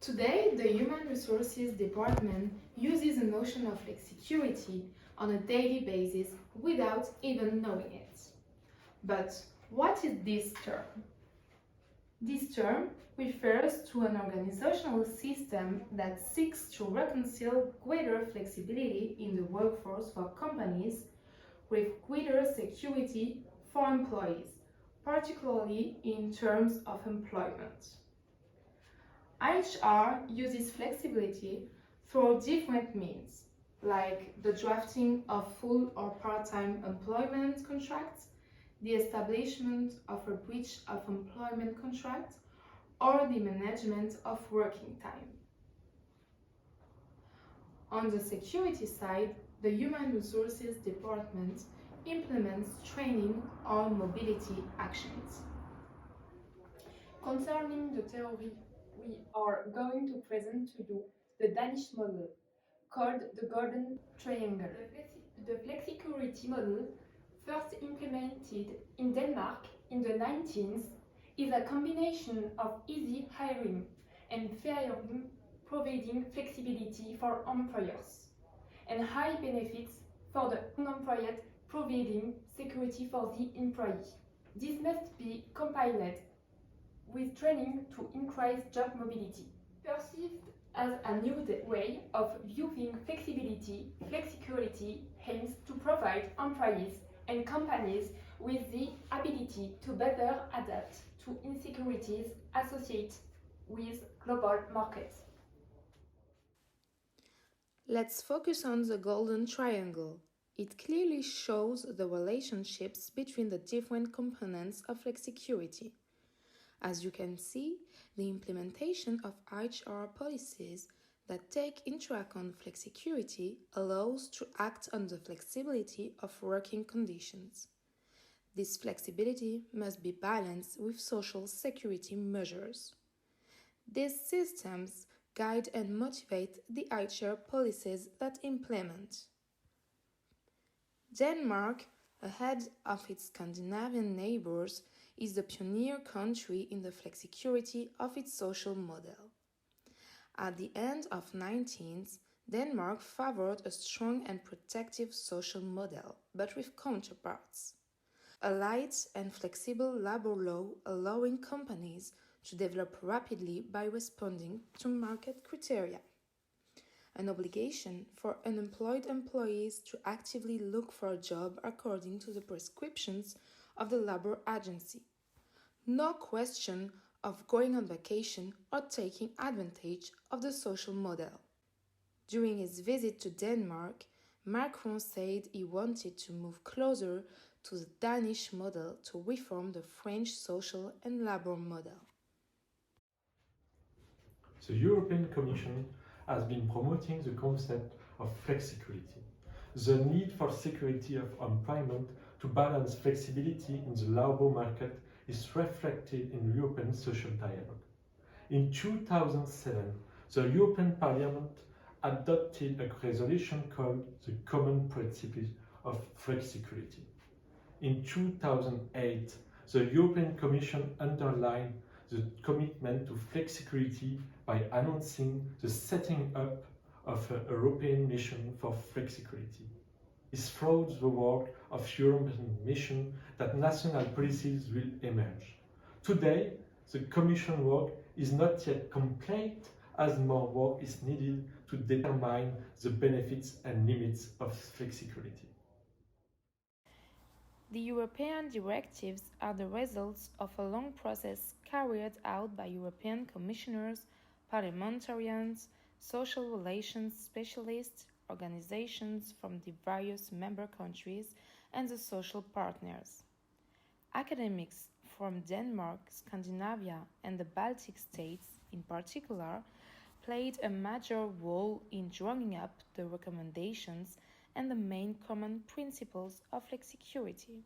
Today, the Human Resources Department uses the notion of flexicurity on a daily basis without even knowing it. But what is this term? This term refers to an organizational system that seeks to reconcile greater flexibility in the workforce for companies with greater security for employees, particularly in terms of employment. HR uses flexibility through different means, like the drafting of full or part-time employment contracts, the establishment of a breach of employment contract, or the management of working time. On the security side, the Human Resources Department implements training or mobility actions. Concerning the theory, we are going to present to you the Danish model, called the Golden Triangle. The FLEXICURITY model, first implemented in Denmark in the 19th, is a combination of easy hiring and firing, providing flexibility for employers, and high benefits for the unemployed, providing security for the employee. This must be compiled with training to increase job mobility. Perceived as a new way of viewing flexibility, FLEXICURITY aims to provide employees and companies with the ability to better adapt to insecurities associated with global markets. Let's focus on the Golden Triangle. It clearly shows the relationships between the different components of flexicurity. As you can see, the implementation of HR policies that take into account flexicurity allows to act on the flexibility of working conditions. This flexibility must be balanced with social security measures. These systems guide and motivate the HR policies that implement. Denmark, ahead of its Scandinavian neighbors, is the pioneer country in the flexicurity of its social model. At the end of 19th, Denmark favored a strong and protective social model, but with counterparts. A light and flexible labor law allowing companies to develop rapidly by responding to market criteria. An obligation for unemployed employees to actively look for a job according to the prescriptions of the labor agency. No question of going on vacation or taking advantage of the social model. During his visit to Denmark, Macron said he wanted to move closer to the Danish model to reform the French social and labor model. The European Commission has been promoting the concept of flexicurity, the need for security of employment to balance flexibility in the labour market is reflected in European social dialogue. In 2007, the European Parliament adopted a resolution called the Common Principles of Flexicurity. In 2008, the European Commission underlined the commitment to flexicurity by announcing the setting up of a European mission for flexicurity. It's through the work of European mission that national policies will emerge. Today, the Commission work is not yet complete as more work is needed to determine the benefits and limits of flexicurity. The European directives are the results of a long process carried out by European commissioners, parliamentarians, social relations specialists, organizations from the various member countries, and the social partners. Academics from Denmark, Scandinavia, and the Baltic states, in particular, played a major role in drawing up the recommendations and the main common principles of flexicurity.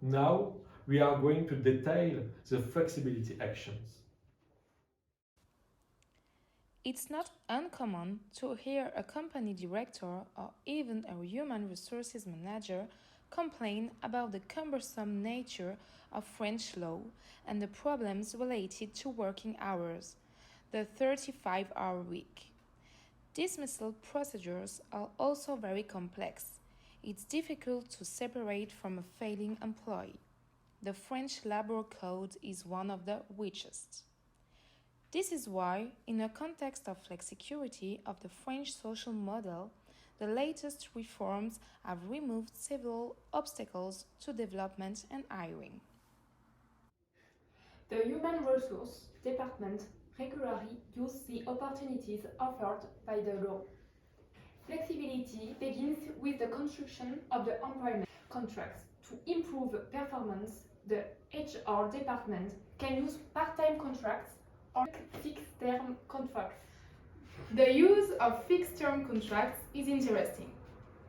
Now, we are going to detail the flexibility actions. It's not uncommon to hear a company director or even a human resources manager complain about the cumbersome nature of French law and the problems related to working hours. the 35-hour week. Dismissal procedures are also very complex. It's difficult to separate from a failing employee. The French Labour Code is one of the richest. This is why, in a context of flexicurity of the French social model, the latest reforms have removed several obstacles to development and hiring. The Human Resource Department regularly uses the opportunities offered by the law. Flexibility begins with the construction of the employment contracts. To improve performance, the HR department can use part-time contracts or fixed-term contracts. The use of fixed-term contracts is interesting.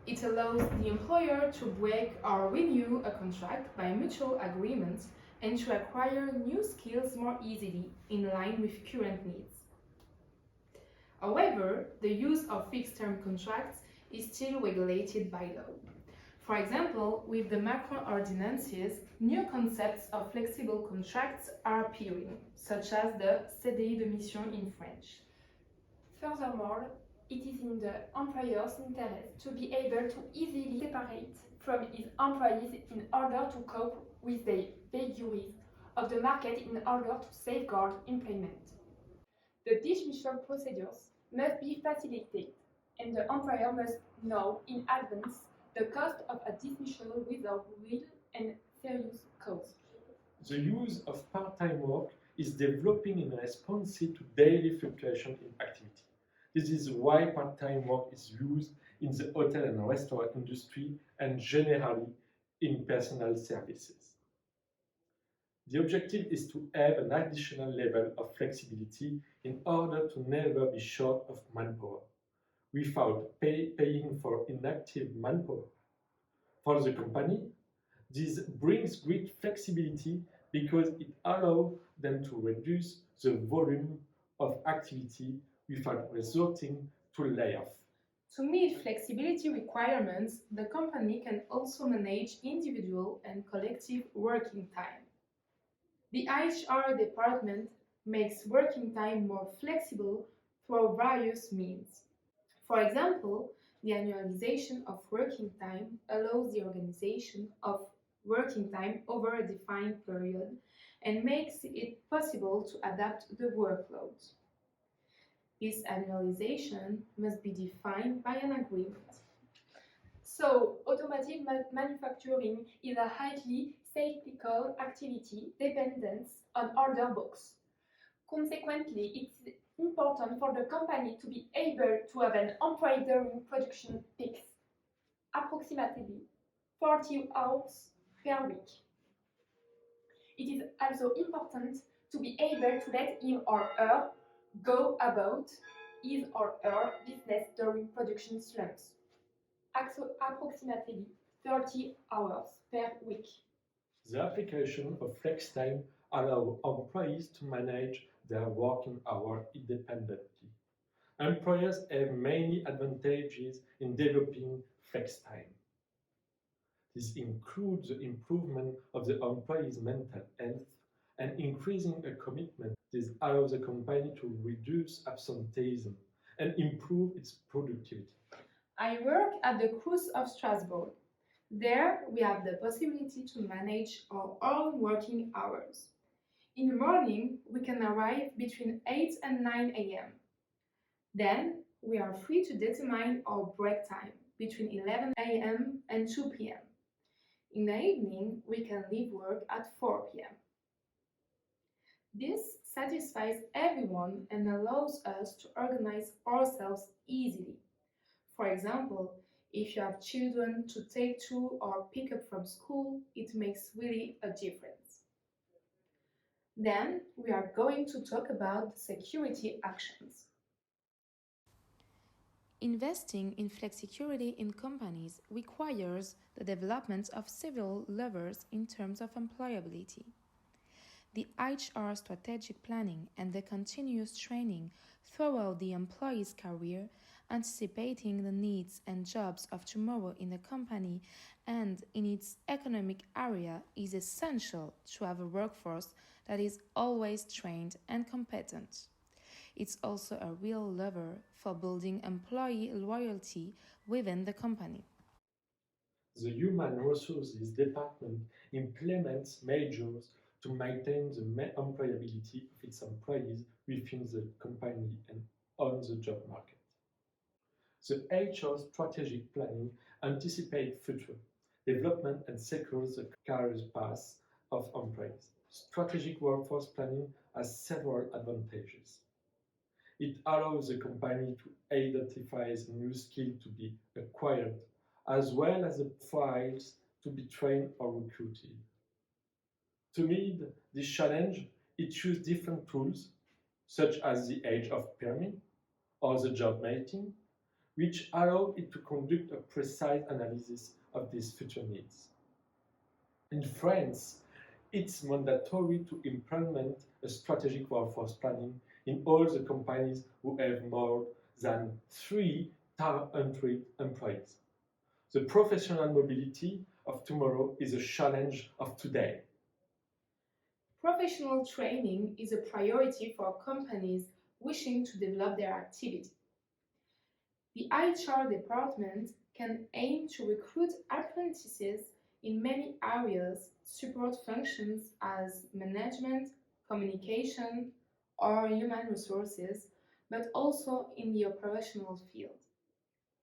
It allows the employer to break or renew a contract by mutual agreement and to acquire new skills more easily in line with current needs. However, the use of fixed-term contracts is still regulated by law. For example, with the Macron ordinances, new concepts of flexible contracts are appearing, such as the CDI de mission in French. Furthermore, it is in the employer's interest to be able to easily separate from his employees in order to cope with the vagaries of the market in order to safeguard employment. The dismissal procedures must be facilitated, and the employer must know in advance the cost of a dismissal without real and serious cause. The use of part-time work is developing in response to daily fluctuation in activity. This is why part-time work is used in the hotel and restaurant industry and generally in personal services. The objective is to have an additional level of flexibility in order to never be short of manpower, without paying for inactive manpower. For the company, this brings great flexibility because it allows them to reduce the volume of activity without resorting to layoff. To meet flexibility requirements, the company can also manage individual and collective working time. The HR department makes working time more flexible through various means. For example, the annualization of working time allows the organization of working time over a defined period and makes it possible to adapt the workload. This annualization must be defined by an agreement. So, automotive manufacturing is a highly cyclical activity dependent on order books. Consequently, it's important for the company to be able to have an employee during production peaks, approximately 40 hours per week. It is also important to be able to let him or her go about his or her business during production slumps, approximately 30 hours per week. The application of flex time allows employees to manage their working hours independently. Employers have many advantages in developing flex time. This includes the improvement of the employee's mental health and increasing a commitment. This allows the company to reduce absenteeism and improve its productivity. I work at the Cruise of Strasbourg. There, we have the possibility to manage our own working hours. In the morning, we can arrive between 8 and 9 a.m. Then, we are free to determine our break time between 11 a.m. and 2 p.m. In the evening, we can leave work at 4 p.m. This satisfies everyone and allows us to organize ourselves easily. For example, if you have children to take to or pick up from school, it makes really a difference. Then we are going to talk about security actions. Investing in flexicurity in companies requires the development of several levers in terms of employability. The HR strategic planning and the continuous training throughout the employee's career, anticipating the needs and jobs of tomorrow in the company and in its economic area is essential to have a workforce that is always trained and competent. It's also a real lever for building employee loyalty within the company. The Human Resources Department implements measures to maintain the employability of its employees within the company and on the job market. The HR strategic planning anticipates future development and secures the career paths of employees. Strategic workforce planning has several advantages. It allows the company to identify the new skill to be acquired, as well as the profiles to be trained or recruited. To meet this challenge, it uses different tools, such as the age of pyramid or the job mating, which allow it to conduct a precise analysis of these future needs. In France, it's mandatory to implement a strategic workforce planning in all the companies who have more than 300 employees. The professional mobility of tomorrow is a challenge of today. Professional training is a priority for companies wishing to develop their activity. The HR department can aim to recruit apprentices in many areas, support functions as management, communication, or human resources, but also in the operational field.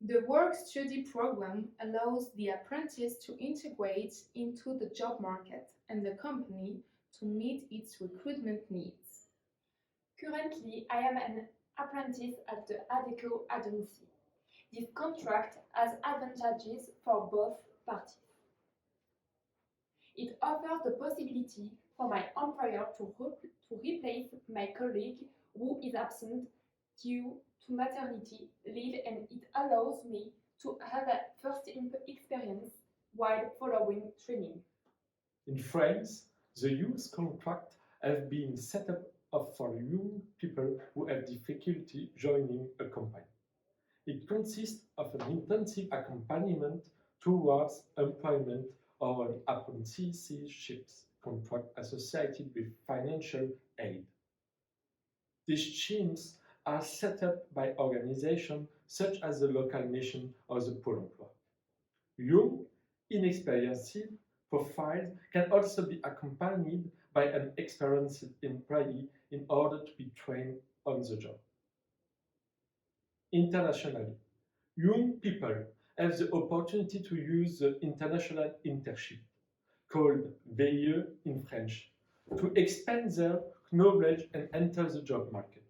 The work-study program allows the apprentice to integrate into the job market and the company to meet its recruitment needs. Currently, I am an apprentice at the ADECO agency. This contract has advantages for both parties. It offers the possibility for my employer to replace my colleague who is absent due to maternity leave, and it allows me to have a first experience while following training. In France, the youth contract have been set up for young people who have difficulty joining a company. It consists of an intensive accompaniment towards employment or an apprenticeship contract associated with financial aid. These schemes are set up by organizations such as the local mission or the Pôle emploi. Young, inexperienced profiles can also be accompanied by an experienced employee in order to be trained on the job. Internationally, young people have the opportunity to use the international internship, called VIE in French, to expand their knowledge and enter the job market.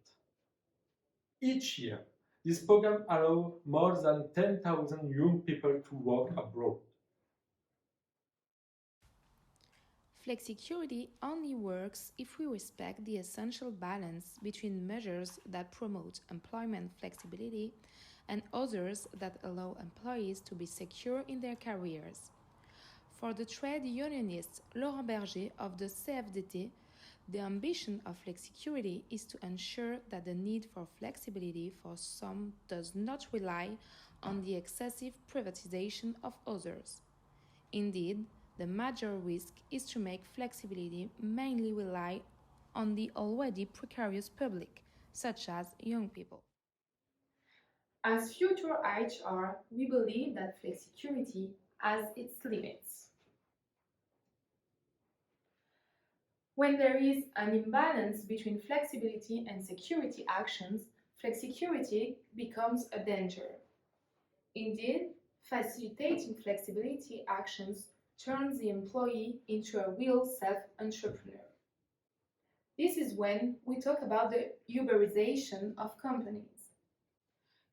Each year, this program allows more than 10,000 young people to work abroad. Flexicurity only works if we respect the essential balance between measures that promote employment flexibility and others that allow employees to be secure in their careers. For the trade unionist Laurent Berger of the CFDT, the ambition of flexicurity is to ensure that the need for flexibility for some does not rely on the excessive privatization of others. Indeed, the major risk is to make flexibility mainly rely on the already precarious public, such as young people. As future HR, we believe that flexicurity has its limits. When there is an imbalance between flexibility and security actions, flexicurity becomes a danger. Indeed, facilitating flexibility actions turns the employee into a real self-entrepreneur. This is when we talk about the Uberization of companies.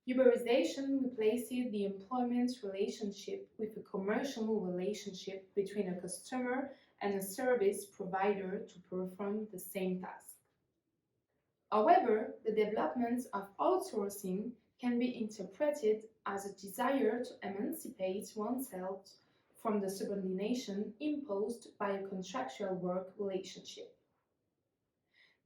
Uberization replaces the employment relationship with a commercial relationship between a customer and a service provider to perform the same task. However, the development of outsourcing can be interpreted as a desire to emancipate oneself from the subordination imposed by a contractual work relationship.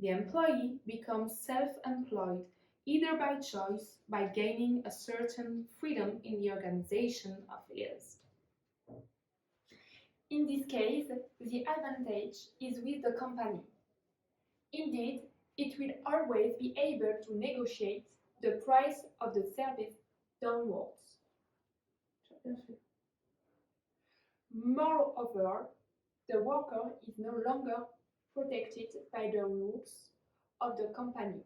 The employee becomes self-employed either by choice, by gaining a certain freedom in the organization of his. In this case, the advantage is with the company. Indeed, It will always be able to negotiate the price of the service downwards. Moreover, the worker is no longer protected by the rules of the company,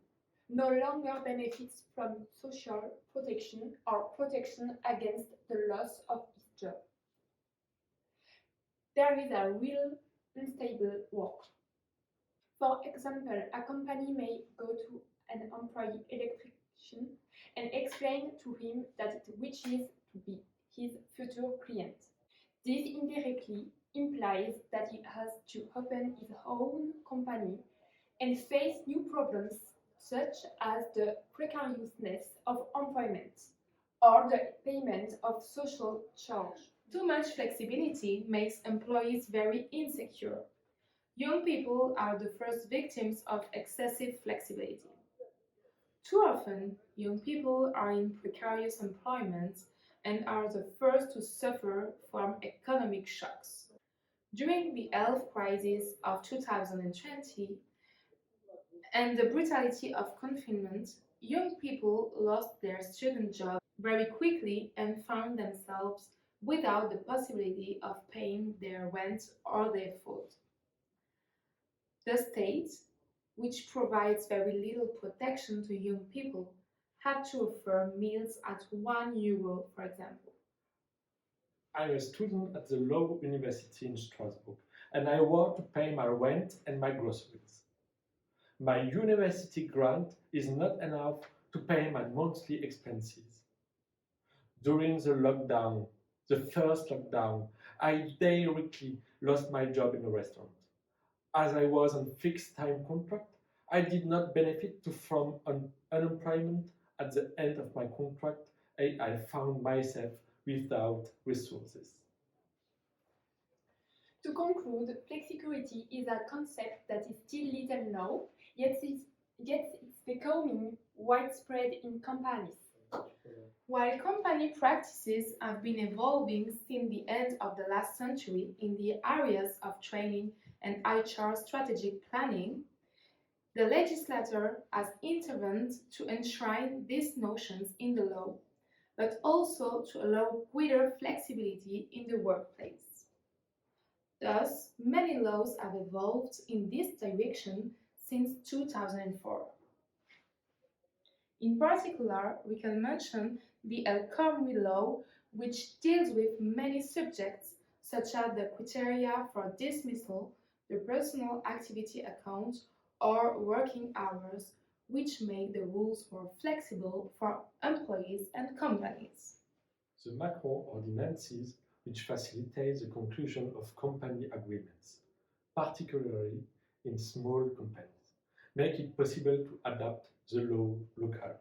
no longer benefits from social protection or protection against the loss of his job. There is a real unstable work. For example, a company may go to an employee electrician and explain to him that it wishes to be his future client. This indirectly implies that he has to open his own company and face new problems such as the precariousness of employment or the payment of social charge. Too much flexibility makes employees very insecure. Young people are the first victims of excessive flexibility. Too often, young people are in precarious employment and are the first to suffer from economic shocks. During the health crisis of 2020 and the brutality of confinement, young people lost their student jobs very quickly and found themselves without the possibility of paying their rent or their food. The state, which provides very little protection to young people, had to offer meals at €1, for example. I'm a student at the Law University in Strasbourg, and I work to pay my rent and my groceries. My university grant is not enough to pay my monthly expenses. During the first lockdown, I directly lost my job in a restaurant. As I was on fixed time contract, I did not benefit from unemployment at the end of my contract, and I found myself without resources. To conclude, flexicurity is a concept that is still little known, yet it's becoming widespread in companies. While company practices have been evolving since the end of the last century in the areas of training and HR strategic planning, the legislator has intervened to enshrine these notions in the law, but also to allow greater flexibility in the workplace. Thus, many laws have evolved in this direction since 2004. In particular, we can mention the El Khomri law, which deals with many subjects such as the criteria for dismissal, the personal activity account, or working hours, which make the rules more flexible for employees and companies. The macro ordinances, which facilitate the conclusion of company agreements, particularly in small companies, make it possible to adapt the law locally.